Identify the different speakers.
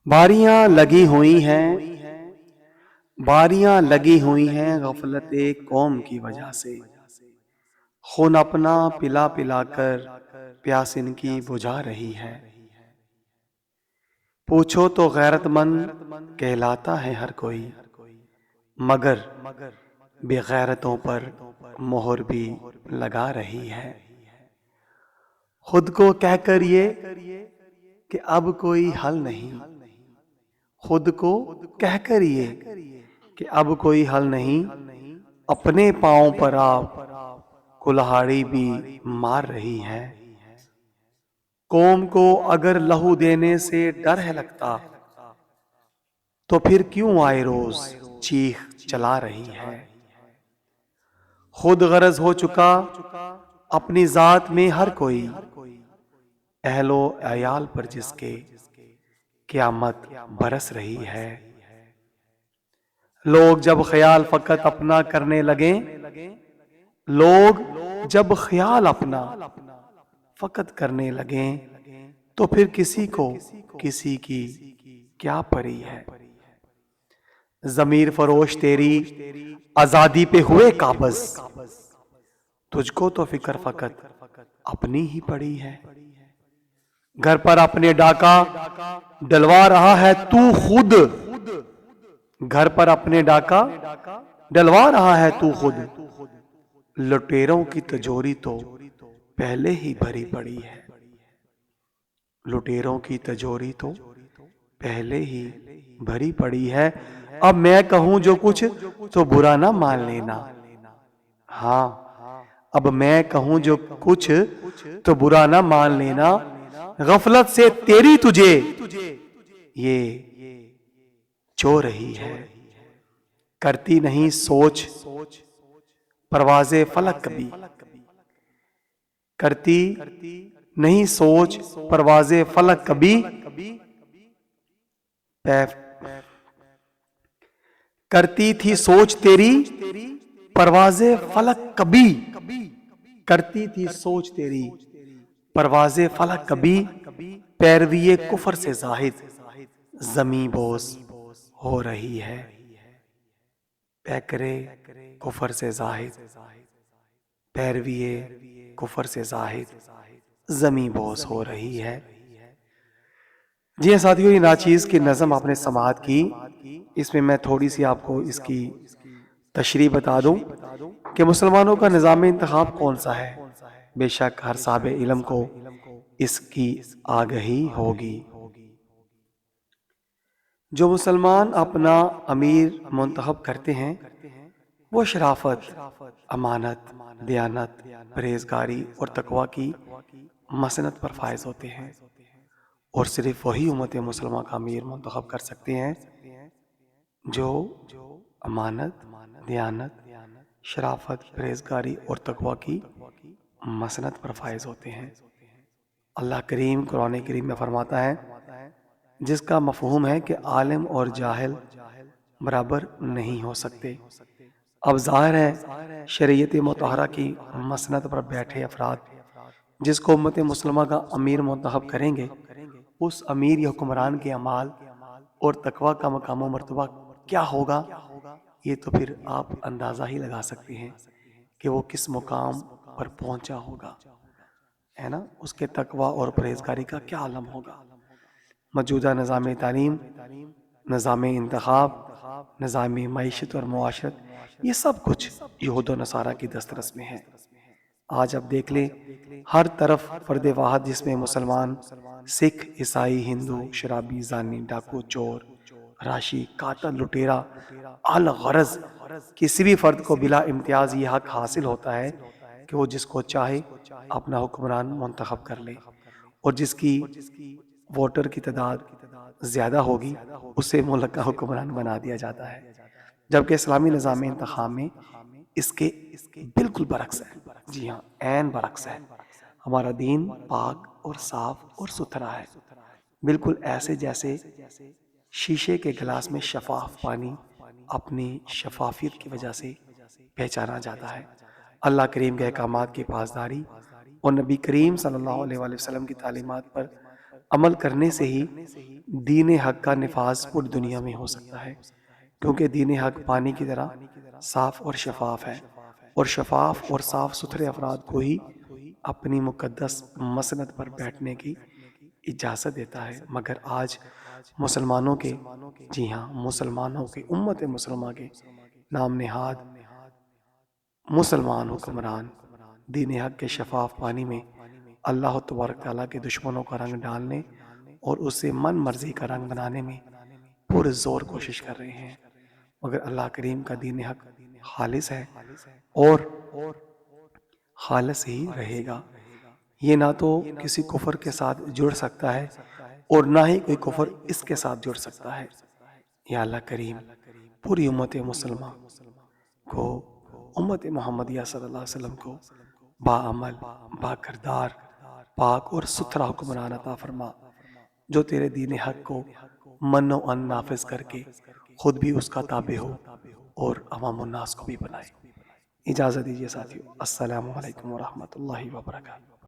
Speaker 1: باریاں لگی ہوئی ہیں باریاں لگی ہوئی ہیں غفلت قوم کی وجہ سے، خون اپنا پلا پلا کر پیاس ان کی بجھا رہی ہے۔ پوچھو تو غیرت مند کہلاتا ہے ہر کوئی، مگر بے غیرتوں پر مہر بھی لگا رہی ہے۔ خود کو کہہ کر یہ کہ اب کوئی حل نہیں، خود کو کہہ کر یہ کہ اب کوئی حل نہیں، اپنے پاؤں پر آپ کلہاڑی بھی مار رہی ہے۔ قوم کو اگر لہو دینے سے ڈر ہے لگتا، تو پھر کیوں آئے روز چیخ چلا رہی ہے۔ خود غرض ہو چکا اپنی ذات میں ہر کوئی، اہل و عیال پر جس کے قیامت برس رہی ہے۔ لوگ جب خیال فقط اپنا کرنے لگیں، لوگ جب خیال اپنا فقط کرنے لگیں، تو پھر کسی کو کسی کی کیا پری ہے۔ ضمیر فروش تیری آزادی پہ ہوئے قابض، تجھ کو تو فکر فقط اپنی ہی پڑی ہے۔ گھر پر اپنے ڈاکہ ڈلوا رہا ہے تو خود، گھر پر اپنے ڈاکہ ڈلوا رہا ہے تو خود، لٹیروں کی تجوری تو پہلے ہی بھری پڑی ہے۔ لٹیروں کی تجوری تو پہلے ہی بھری پڑی ہے۔ اب میں کہوں جو کچھ تو برا نہ مان لینا، ہاں اب میں کہوں جو کچھ تو برا نہ مان لینا، غفلت سے تیری تجھے یہ چو رہی ہے۔ کرتی نہیں سوچ پرواز فلک کبھی، کرتی نہیں سوچ پرواز فلک کبھی، کرتی تھی سوچ تیری پرواز فلک کبھی، کرتی تھی سوچ تیری پرواز فلک کبھی، پیروی کفر سے زاہد زمیں بوس ہو رہی ہے۔ پیکرے کفر سے زاہد، پیروی کفر سے زاہد زمیں بوس ہو رہی ہے۔ جی ہاں ساتھیو، یہ ناچیز کی نظم آپ نے سماعت کی، اس میں میں تھوڑی سی آپ کو اس کی تشریح بتا دوں کہ مسلمانوں کا نظام انتخاب کون سا ہے۔ بے شک ہر صاحب علم کو اس کی آگہی ہوگی۔ جو مسلمان اپنا امیر منتخب کرتے ہیں، وہ شرافت، امانت، دیانت، پرہیزگاری اور تقوی کی مسنت پر فائز ہوتے ہیں، اور صرف وہی امت مسلمہ کا امیر منتخب کر سکتے ہیں جو امانت، دیانت، شرافت، پرہیزگاری اور تقوی کی مسنت پر فائز ہوتے ہیں۔ اللہ کریم قرآن کریم میں فرماتا ہے، جس کا مفہوم ہے کہ عالم اور جاہل برابر نہیں ہو سکتے۔ اب ظاہر ہے شریعت مطہرہ کی مسند پر بیٹھے افراد جس کو امت مسلمہ کا امیر منتخب کریں گے، اس امیر یا حکمران کے اعمال اور تقوی کا مقام و مرتبہ کیا ہوگا، یہ تو پھر آپ اندازہ ہی لگا سکتے ہیں کہ وہ کس مقام پر پہنچا ہوگا، ہے نا، اس کے تقوی اور پرہیزگاری کا کیا عالم ہوگا۔ موجودہ نظام تعلیم، نظام انتخاب، نظام معیشت اور معاشرت، یہ سب کچھ یہود و نصارہ کی دسترس میں ہے۔ آج اب دیکھ لیں، ہر طرف فرد واحد جس میں مسلمان، سکھ، عیسائی، ہندو، شرابی، زانی، ڈاکو، چور، راشی، قاتل، لٹیرا، الغرض کسی بھی فرد کو بلا امتیاز یہ حق حاصل ہوتا ہے کہ وہ جس کو چاہے اپنا حکمران منتخب کر لے، اور جس کی ووٹر کی تعداد زیادہ ہوگی اسے ملک کا حکمران بنا دیا جاتا ہے، جبکہ اسلامی نظام انتخاب میں اس کے بالکل برعکس ہے۔ جی ہاں، عین برعکس ہے۔ ہمارا دین پاک اور صاف اور ستھرا ہے، بالکل ایسے جیسے شیشے کے گلاس میں شفاف پانی اپنی شفافیت کی وجہ سے پہچانا جاتا ہے۔ اللہ کریم کے احکامات کی پاسداری اور نبی کریم صلی اللہ علیہ وآلہ وسلم کی تعلیمات پر عمل کرنے سے ہی دین حق کا نفاذ پوری دنیا میں ہو سکتا ہے، کیونکہ دین حق پانی کی طرح صاف اور شفاف ہے، اور شفاف اور صاف ستھرے افراد کو ہی اپنی مقدس مسند پر بیٹھنے کی اجازت دیتا ہے۔ مگر آج مسلمانوں کے، جی ہاں مسلمانوں کے، امت مسلمہ کے نام نہاد مسلمان حکمران دین حق کے شفاف پانی میں اللہ تبارک تعالیٰ کے دشمنوں کا رنگ ڈالنے اور اسے من مرضی کا رنگ بنانے میں پرزور کوشش کر رہے ہیں، مگر اللہ کریم کا دین حق خالص ہے اور خالص ہی رہے گا۔ یہ نہ تو کسی کفر کے ساتھ جڑ سکتا ہے اور نہ ہی کوئی کفر اس کے ساتھ جڑ سکتا ہے۔ یا اللہ کریم پوری امت مسلمہ کو، امت محمدیہ صلی اللہ علیہ وسلم کو با عمل، با کردار، پاک اور ستھرا حکمران عطا فرما، جو تیرے دین حق کو من و ان نافذ کر کے خود بھی اس کا تابع ہو اور عوام الناس کو بھی بنائے۔ اجازت دیجیے ساتھیو، السلام علیکم ورحمۃ اللہ وبرکاتہ۔